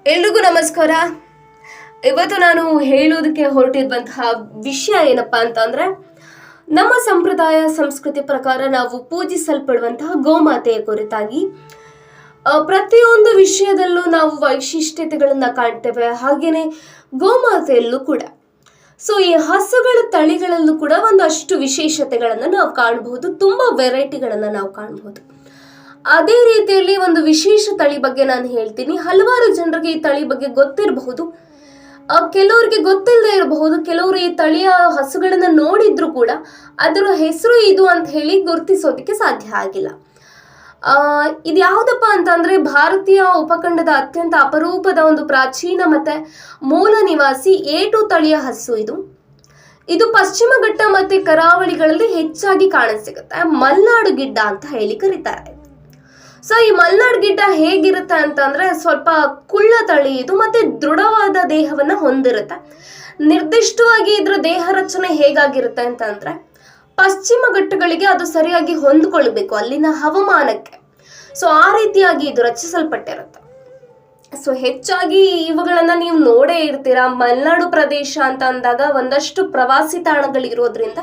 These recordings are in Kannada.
ಎಲ್ರಿಗೂ ನಮಸ್ಕಾರ. ಇವತ್ತು ನಾನು ಹೇಳೋದಕ್ಕೆ ಹೊರಟಿರುವಂತಹ ವಿಷಯ ಏನಪ್ಪಾ ಅಂತಂದ್ರೆ, ನಮ್ಮ ಸಂಪ್ರದಾಯ ಸಂಸ್ಕೃತಿ ಪ್ರಕಾರ ನಾವು ಪೂಜಿಸಲ್ಪಡುವಂತಹ ಗೋಮಾತೆಯ ಕುರಿತಾಗಿ ಪ್ರತಿಯೊಂದು ವಿಷಯದಲ್ಲೂ ನಾವು ವೈಶಿಷ್ಟ್ಯತೆಗಳನ್ನ ಕಾಣ್ತೇವೆ. ಹಾಗೇನೆ ಗೋಮಾತೆಯಲ್ಲೂ ಕೂಡ. ಸೊ ಈ ಹಸುಗಳ ತಳಿಗಳಲ್ಲೂ ಕೂಡ ಒಂದಷ್ಟು ವಿಶೇಷತೆಗಳನ್ನು ನಾವು ಕಾಣಬಹುದು, ತುಂಬಾ ವೆರೈಟಿಗಳನ್ನ ನಾವು ಕಾಣಬಹುದು. ಅದೇ ರೀತಿಯಲ್ಲಿ ಒಂದು ವಿಶೇಷ ತಳಿ ಬಗ್ಗೆ ನಾನು ಹೇಳ್ತೀನಿ. ಹಲವಾರು ಜನರಿಗೆ ಈ ತಳಿ ಬಗ್ಗೆ ಗೊತ್ತಿರಬಹುದು, ಕೆಲವರಿಗೆ ಗೊತ್ತಿಲ್ಲದೆ ಇರಬಹುದು. ಕೆಲವರು ಈ ತಳಿಯ ಹಸುಗಳನ್ನ ನೋಡಿದ್ರು ಕೂಡ ಅದರ ಹೆಸರು ಇದು ಅಂತ ಹೇಳಿ ಗುರುತಿಸೋದಕ್ಕೆ ಸಾಧ್ಯ ಆಗಿಲ್ಲ. ಇದು ಯಾವುದಪ್ಪ ಅಂತಂದ್ರೆ, ಭಾರತೀಯ ಉಪಖಂಡದ ಅತ್ಯಂತ ಅಪರೂಪದ ಒಂದು ಪ್ರಾಚೀನ ಮತ್ತೆ ಮೂಲ ನಿವಾಸಿ ಏಟು ತಳಿಯ ಹಸು ಇದು ಪಶ್ಚಿಮ ಘಟ್ಟ ಮತ್ತೆ ಕರಾವಳಿಗಳಲ್ಲಿ ಹೆಚ್ಚಾಗಿ ಕಾಣಸಿಗುತ್ತೆ. ಮಲ್ನಾಡು ಗಿಡ್ಡ ಅಂತ ಹೇಳಿ ಕರೀತಾರೆ. ಸೊ ಈ ಮಲ್ನಾಡ್ ಗಿಡ್ಡ ಹೇಗಿರುತ್ತೆ ಅಂತಂದ್ರೆ, ಸ್ವಲ್ಪ ಕುಳ್ಳ ತಳಿ ಇದು ಮತ್ತೆ ದೃಢವಾದ ದೇಹವನ್ನ ಹೊಂದಿರುತ್ತೆ. ನಿರ್ದಿಷ್ಟವಾಗಿ ಇದ್ರ ದೇಹ ರಚನೆ ಹೇಗಾಗಿರುತ್ತೆ ಅಂತಂದ್ರೆ, ಪಶ್ಚಿಮ ಘಟ್ಟಗಳಿಗೆ ಅದು ಸರಿಯಾಗಿ ಹೊಂದಿಕೊಳ್ಬೇಕು ಅಲ್ಲಿನ ಹವಾಮಾನಕ್ಕೆ. ಸೊ ಆ ರೀತಿಯಾಗಿ ಇದು ರಚಿಸಲ್ಪಟ್ಟಿರುತ್ತೆ. ಸೊ ಹೆಚ್ಚಾಗಿ ಇವುಗಳನ್ನ ನೀವು ನೋಡೇ ಇರ್ತೀರಾ. ಮಲೆನಾಡು ಪ್ರದೇಶ ಅಂತ ಅಂದಾಗ ಒಂದಷ್ಟು ಪ್ರವಾಸಿ ತಾಣಗಳಿರೋದ್ರಿಂದ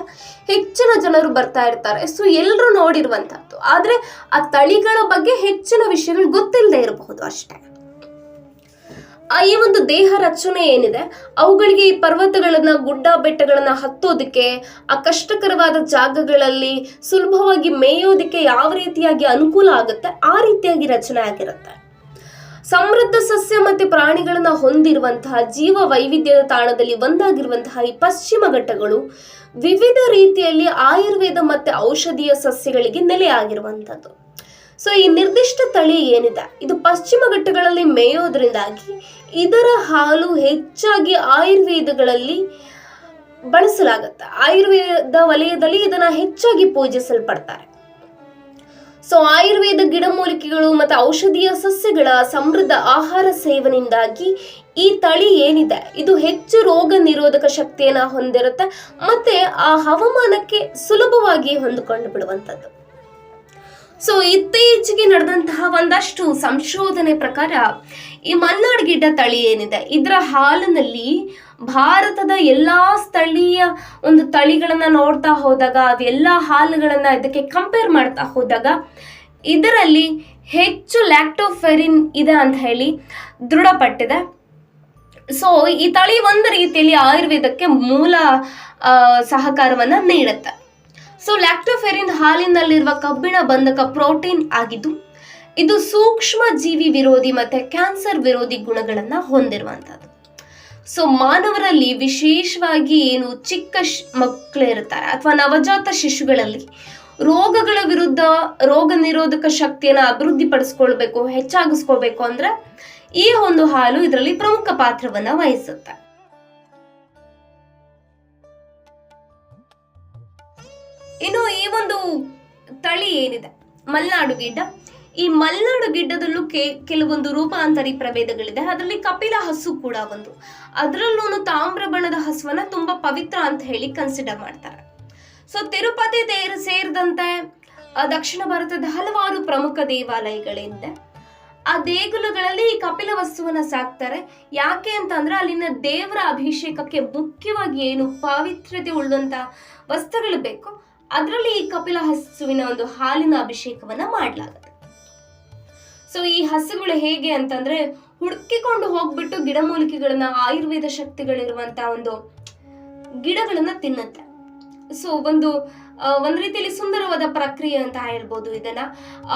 ಹೆಚ್ಚಿನ ಜನರು ಬರ್ತಾ ಇರ್ತಾರೆ. ಸೊ ಎಲ್ಲರೂ ನೋಡಿರುವಂತಹದ್ದು, ಆದ್ರೆ ಆ ತಳಿಗಳ ಬಗ್ಗೆ ಹೆಚ್ಚಿನ ವಿಷಯಗಳು ಗೊತ್ತಿಲ್ಲದೆ ಇರಬಹುದು ಅಷ್ಟೇ. ಈ ಒಂದು ದೇಹ ರಚನೆ ಏನಿದೆ, ಅವುಗಳಿಗೆ ಈ ಪರ್ವತಗಳನ್ನ ಗುಡ್ಡ ಬೆಟ್ಟಗಳನ್ನ ಹತ್ತೋದಕ್ಕೆ, ಆ ಕಷ್ಟಕರವಾದ ಜಾಗಗಳಲ್ಲಿ ಸುಲಭವಾಗಿ ಮೇಯೋದಕ್ಕೆ ಯಾವ ರೀತಿಯಾಗಿ ಅನುಕೂಲ ಆಗುತ್ತೆ ಆ ರೀತಿಯಾಗಿ ರಚನೆ ಆಗಿರುತ್ತೆ. ಸಮೃದ್ಧ ಸಸ್ಯ ಮತ್ತೆ ಪ್ರಾಣಿಗಳನ್ನ ಹೊಂದಿರುವಂತಹ ಜೀವ ವೈವಿಧ್ಯದ ತಾಣದಲ್ಲಿ ಒಂದಾಗಿರುವಂತಹ ಈ ಪಶ್ಚಿಮ ಘಟ್ಟಗಳು ವಿವಿಧ ರೀತಿಯಲ್ಲಿ ಆಯುರ್ವೇದ ಮತ್ತೆ ಔಷಧೀಯ ಸಸ್ಯಗಳಿಗೆ ನೆಲೆಯಾಗಿರುವಂಥದ್ದು. ಸೊ ಈ ನಿರ್ದಿಷ್ಟ ತಳಿ ಏನಿದೆ, ಇದು ಪಶ್ಚಿಮ ಘಟ್ಟಗಳಲ್ಲಿ ಮೇಯೋದ್ರಿಂದಾಗಿ ಇದರ ಹಾಲು ಹೆಚ್ಚಾಗಿ ಆಯುರ್ವೇದಗಳಲ್ಲಿ ಬಳಸಲಾಗುತ್ತೆ. ಆಯುರ್ವೇದ ವಲಯದಲ್ಲಿ ಇದನ್ನ ಹೆಚ್ಚಾಗಿ ಪೂಜಿಸಲ್ಪಡ್ತಾರೆ. ಸೊ ಆಯುರ್ವೇದ ಗಿಡಮೂಲಿಕೆಗಳು ಮತ್ತು ಔಷಧೀಯ ಸಸ್ಯಗಳ ಸಮೃದ್ಧ ಆಹಾರ ಸೇವನೆಯಿಂದಾಗಿ ಈ ತಳಿ ಏನಿದೆ ಇದು ಹೆಚ್ಚು ರೋಗ ನಿರೋಧಕ ಶಕ್ತಿಯನ್ನ ಹೊಂದಿರುತ್ತೆ ಮತ್ತೆ ಆ ಹವಾಮಾನಕ್ಕೆ ಸುಲಭವಾಗಿ ಹೊಂದಿಕೊಂಡು ಬಿಡುವಂಥದ್ದು. ಸೊ ಇತ್ತೀಚೆಗೆ ನಡೆದಂತಹ ಒಂದಷ್ಟು ಸಂಶೋಧನೆ ಪ್ರಕಾರ ಈ ಮಲ್ನಾಡ್ ಗಿಡ್ಡ ತಳಿ ಏನಿದೆ ಇದರ ಹಾಲಿನಲ್ಲಿ ಭಾರತದ ಎಲ್ಲಾ ಸ್ಥಳೀಯ ಒಂದು ತಳಿಗಳನ್ನ ನೋಡ್ತಾ ಹೋದಾಗ, ಅವೆಲ್ಲಾ ಹಾಲುಗಳನ್ನ ಇದಕ್ಕೆ ಕಂಪೇರ್ ಮಾಡ್ತಾ ಹೋದಾಗ ಇದರಲ್ಲಿ ಹೆಚ್ಚು ಲ್ಯಾಕ್ಟೋಫೆರಿನ್ ಇದೆ ಅಂತ ಹೇಳಿ ದೃಢಪಟ್ಟಿದೆ. ಸೊ ಈ ತಳಿ ಒಂದು ರೀತಿಯಲ್ಲಿ ಆಯುರ್ವೇದಕ್ಕೆ ಮೂಲ ಸಹಕಾರವನ್ನ ನೀಡುತ್ತೆ. ಸೊ ಲ್ಯಾಕ್ಟೋಫೆರಿನ್ ಹಾಲಿನಲ್ಲಿರುವ ಕಬ್ಬಿಣ ಬಂಧಕ ಪ್ರೋಟೀನ್ ಆಗಿದ್ದು ಇದು ಸೂಕ್ಷ್ಮ ಜೀವಿ ವಿರೋಧಿ ಮತ್ತೆ ಕ್ಯಾನ್ಸರ್ ವಿರೋಧಿ ಗುಣಗಳನ್ನ ಹೊಂದಿರುವಂತದ್ದು. ಸೊ ಮಾನವರಲ್ಲಿ ವಿಶೇಷವಾಗಿ ಏನು ಚಿಕ್ಕ ಮಕ್ಕಳಿರ್ತಾರೆ ಅಥವಾ ನವಜಾತ ಶಿಶುಗಳಲ್ಲಿ ರೋಗಗಳ ವಿರುದ್ಧ ರೋಗ ನಿರೋಧಕ ಶಕ್ತಿಯನ್ನ ಅಭಿವೃದ್ಧಿಪಡಿಸ್ಕೊಳ್ಬೇಕು, ಹೆಚ್ಚಾಗಿಸ್ಕೊಳ್ಬೇಕು ಅಂದ್ರೆ ಈ ಒಂದು ಹಾಲು ಇದರಲ್ಲಿ ಪ್ರಮುಖ ಪಾತ್ರವನ್ನ ವಹಿಸುತ್ತೆ. ಇನ್ನು ಈ ಒಂದು ತಳಿ ಏನಿದೆ ಮಲ್ನಾಡು ಗಿಡ್ಡ, ಈ ಮಲ್ನಾಡು ಗಿಡ್ಡದಲ್ಲೂ ಕೆಲವೊಂದು ರೂಪಾಂತರಿ ಪ್ರಭೇದಗಳಿದೆ. ಅದರಲ್ಲಿ ಕಪಿಲ ಹಸು ಕೂಡ ಒಂದು. ಅದರಲ್ಲೂ ತಾಮ್ರ ಬಣ್ಣದ ಹಸುವನ್ನ ತುಂಬಾ ಪವಿತ್ರ ಅಂತ ಹೇಳಿ ಕನ್ಸಿಡರ್ ಮಾಡ್ತಾರೆ. ಸೊ ತಿರುಪತಿ ಸೇರಿದಂತೆ ದಕ್ಷಿಣ ಭಾರತದ ಹಲವಾರು ಪ್ರಮುಖ ದೇವಾಲಯಗಳಿದೆ. ಆ ದೇಗುಲಗಳಲ್ಲಿ ಈ ಕಪಿಲ ವಸ್ತುವನ್ನ ಸಾಕ್ತಾರೆ. ಯಾಕೆ ಅಂತಂದ್ರೆ ಅಲ್ಲಿನ ದೇವರ ಅಭಿಷೇಕಕ್ಕೆ ಮುಖ್ಯವಾಗಿ ಏನು ಪಾವಿತ್ರ್ಯತೆ ಉಳಿದಂತ ವಸ್ತುಗಳು ಬೇಕು, ಅದರಲ್ಲಿ ಈ ಕಪಿಲ ಹಸುವಿನ ಒಂದು ಹಾಲಿನ ಅಭಿಷೇಕವನ್ನ ಮಾಡಲಾಗುತ್ತೆ. ಸೊ ಈ ಹಸುಗಳು ಹೇಗೆ ಅಂತಂದ್ರೆ, ಹುಡುಕಿಕೊಂಡು ಹೋಗ್ಬಿಟ್ಟು ಗಿಡಮೂಲಿಕೆಗಳನ್ನ, ಆಯುರ್ವೇದ ಶಕ್ತಿಗಳಿರುವಂತ ಒಂದು ಗಿಡಗಳನ್ನ ತಿನ್ನುತ್ತೆ. ಸೊ ಒಂದು ರೀತಿಯಲ್ಲಿ ಸುಂದರವಾದ ಪ್ರಕ್ರಿಯೆ ಅಂತ ಹೇಳ್ಬೋದು ಇದನ್ನ.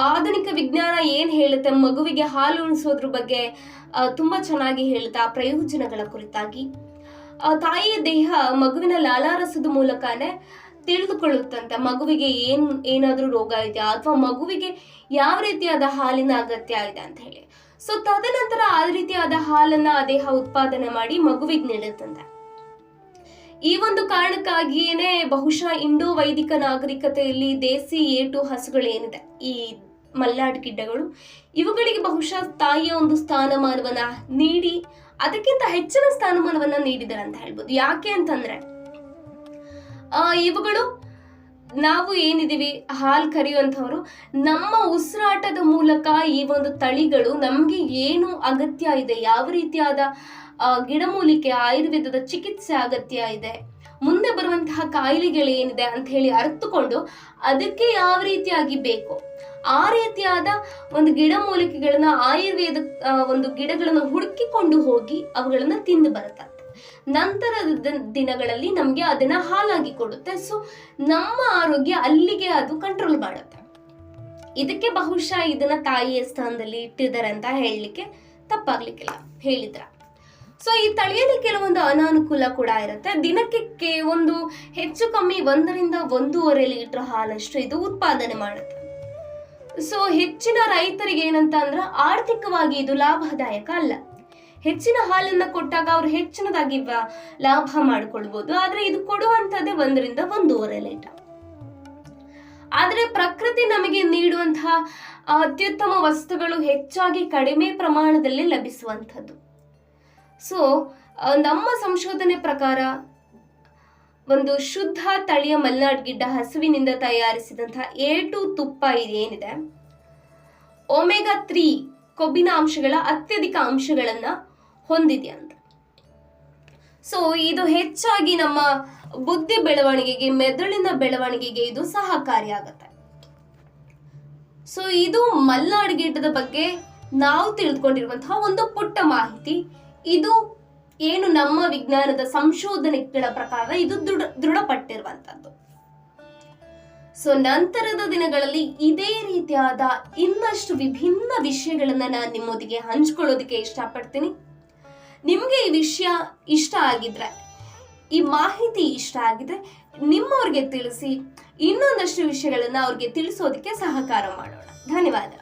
ಆಧುನಿಕ ವಿಜ್ಞಾನ ಏನ್ ಹೇಳುತ್ತೆ, ಮಗುವಿಗೆ ಹಾಲು ಉಣಿಸೋದ್ರ ಬಗ್ಗೆ ತುಂಬಾ ಚೆನ್ನಾಗಿ ಹೇಳುತ್ತೆ. ಆ ಪ್ರಯೋಜನಗಳ ಕುರಿತಾಗಿ ತಾಯಿಯ ದೇಹ ಮಗುವಿನ ಲಾಲಾರಸದ ಮೂಲಕನೇ ತಿಳಿದುಕೊಳ್ಳುತ್ತಂತೆ ಮಗುವಿಗೆ ಏನಾದ್ರೂ ರೋಗ ಇದೆಯಾ ಅಥವಾ ಮಗುವಿಗೆ ಯಾವ ರೀತಿಯಾದ ಹಾಲಿನ ಅಗತ್ಯ ಇದೆ ಅಂತ ಹೇಳಿ. ಸೊ ತದನಂತರ ಆ ರೀತಿಯಾದ ಹಾಲನ್ನ ಆ ದೇಹ ಉತ್ಪಾದನೆ ಮಾಡಿ ಮಗುವಿಗೆ ನೀಡುತ್ತಂತೆ. ಈ ಒಂದು ಕಾರಣಕ್ಕಾಗಿಯೇನೆ ಬಹುಶಃ ಇಂಡೋ ವೈದಿಕ ನಾಗರಿಕತೆಯಲ್ಲಿ ದೇಸಿ ಏಟು ಹಸುಗಳೇನಿದೆ ಈ ಮಲ್ನಾಡ್ ಗಿಡ್ಡಗಳು, ಇವುಗಳಿಗೆ ಬಹುಶಃ ತಾಯಿಯ ಒಂದು ಸ್ಥಾನಮಾನವನ್ನ ನೀಡಿ ಅದಕ್ಕಿಂತ ಹೆಚ್ಚಿನ ಸ್ಥಾನಮಾನವನ್ನ ನೀಡಿದ್ದಾರೆ ಅಂತ ಹೇಳ್ಬೋದು. ಯಾಕೆ ಅಂತಂದ್ರೆ ಇವುಗಳು ನಾವು ಏನಿದೀವಿ ಹಾಲು ಕರೆಯುವಂಥವ್ರು, ನಮ್ಮ ಉಸಿರಾಟದ ಮೂಲಕ ಈ ಒಂದು ತಳಿಗಳು ನಮಗೆ ಏನು ಅಗತ್ಯ ಇದೆ, ಯಾವ ರೀತಿಯಾದ ಗಿಡಮೂಲಿಕೆ ಆಯುರ್ವೇದದ ಚಿಕಿತ್ಸೆ ಅಗತ್ಯ ಇದೆ, ಮುಂದೆ ಬರುವಂತಹ ಕಾಯಿಲೆಗಳೇನಿದೆ ಅಂತ ಹೇಳಿ ಅರ್ಥಕೊಂಡು ಅದಕ್ಕೆ ಯಾವ ರೀತಿಯಾಗಿ ಬೇಕು ಆ ರೀತಿಯಾದ ಒಂದು ಗಿಡಮೂಲಿಕೆಗಳನ್ನ ಆಯುರ್ವೇದ ಒಂದು ಗಿಡಗಳನ್ನ ಹುಡುಕಿಕೊಂಡು ಹೋಗಿ ಅವುಗಳನ್ನ ತಿಂದು ಬರುತ್ತೆ. ನಂತರದ ದಿನಗಳಲ್ಲಿ ನಮ್ಗೆ ಅದನ್ನ ಹಾಲಾಗಿ ಕೊಡುತ್ತೆ. ಸೊ ನಮ್ಮ ಆರೋಗ್ಯ ಅಲ್ಲಿಗೆ ಅದು ಕಂಟ್ರೋಲ್ ಮಾಡುತ್ತೆ. ಇದಕ್ಕೆ ಬಹುಶಃ ಇದನ್ನ ತಾಯಿಯ ಸ್ಥಾನದಲ್ಲಿ ಇಟ್ಟಿದ್ದಾರೆ ಅಂತ ಹೇಳಲಿಕ್ಕೆ ತಪ್ಪಾಗ್ಲಿಕ್ಕಿಲ್ಲ, ಹೇಳಿದ್ರ. ಸೊ ಈ ತಳಿಯಲ್ಲಿ ಕೆಲವೊಂದು ಅನಾನುಕೂಲ ಕೂಡ ಇರುತ್ತೆ. ದಿನಕ್ಕೆ ಒಂದು ಹೆಚ್ಚು ಕಮ್ಮಿ 1 ರಿಂದ 1.5 ಲೀಟರ್ ಹಾಲಷ್ಟು ಇದು ಉತ್ಪಾದನೆ ಮಾಡುತ್ತೆ. ಸೊ ಹೆಚ್ಚಿನ ರೈತರಿಗೆ ಏನಂತ ಅಂದ್ರೆ ಆರ್ಥಿಕವಾಗಿ ಇದು ಲಾಭದಾಯಕ ಅಲ್ಲ. ಹೆಚ್ಚಿನ ಹಾಲನ್ನ ಕೊಟ್ಟಾಗ ಅವ್ರು ಹೆಚ್ಚಿನದಾಗಿ ಲಾಭ ಮಾಡ್ಕೊಳ್ಬಹುದು. ಆದ್ರೆ ಇದು ಕೊಡುವಂತದ್ದೇ 1 ರಿಂದ 1.5 ಲೀಟರ್. ಆದ್ರೆ ಪ್ರಕೃತಿ ನಮಗೆ ನೀಡುವಂತಹ ಅತ್ಯುತ್ತಮ ವಸ್ತುಗಳು ಹೆಚ್ಚಾಗಿ ಕಡಿಮೆ ಪ್ರಮಾಣದಲ್ಲಿ ಲಭಿಸುವಂಥದ್ದು. ಸೊ ನಮ್ಮ ಸಂಶೋಧನೆ ಪ್ರಕಾರ ಒಂದು ಶುದ್ಧ ತಳಿಯ ಮಲೆನಾಡು ಗಿಡ್ಡ ಹಸುವಿನಿಂದ ತಯಾರಿಸಿದಂತಹ A2 ತುಪ್ಪ ಇದೇನಿದೆ, ಒಮೆಗಾ 3 ಕೊಬ್ಬಿನ ಅಂಶಗಳ ಅತ್ಯಧಿಕ ಅಂಶಗಳನ್ನ ಹೊಂದಿದೆ ಅಂತ. ಸೊ ಇದು ಹೆಚ್ಚಾಗಿ ನಮ್ಮ ಬುದ್ಧಿ ಬೆಳವಣಿಗೆಗೆ, ಮೆದುಳಿನ ಬೆಳವಣಿಗೆಗೆ ಇದು ಸಹಕಾರಿಯಾಗತ್ತೆ. ಸೊ ಇದು ಮಲೆನಾಡು ಗಿಡ್ಡದ ಬಗ್ಗೆ ನಾವು ತಿಳಿದುಕೊಂಡಿರುವಂತಹ ಒಂದು ಪುಟ್ಟ ಮಾಹಿತಿ. ಇದು ಏನು ನಮ್ಮ ವಿಜ್ಞಾನದ ಸಂಶೋಧನೆಗಳ ಪ್ರಕಾರ ಇದು ದೃಢಪಟ್ಟಿರುವಂತದ್ದು. ಸೊ ನಂತರದ ದಿನಗಳಲ್ಲಿ ಇದೇ ರೀತಿಯಾದ ಇನ್ನಷ್ಟು ವಿಭಿನ್ನ ವಿಷಯಗಳನ್ನ ನಾನು ನಿಮ್ಮೊಂದಿಗೆ ಹಂಚ್ಕೊಳ್ಳೋದಕ್ಕೆ ಇಷ್ಟಪಡ್ತೀನಿ. ನಿಮ್ಗೆ ಈ ವಿಷಯ ಇಷ್ಟ ಆಗಿದ್ರೆ, ಈ ಮಾಹಿತಿ ಇಷ್ಟ ಆಗಿದ್ರೆ ನಿಮ್ಮವ್ರಿಗೆ ತಿಳಿಸಿ, ಇನ್ನೊಂದಷ್ಟು ವಿಷಯಗಳನ್ನ ಅವ್ರಿಗೆ ತಿಳಿಸೋದಕ್ಕೆ ಸಹಕಾರ ಮಾಡೋಣ. ಧನ್ಯವಾದ.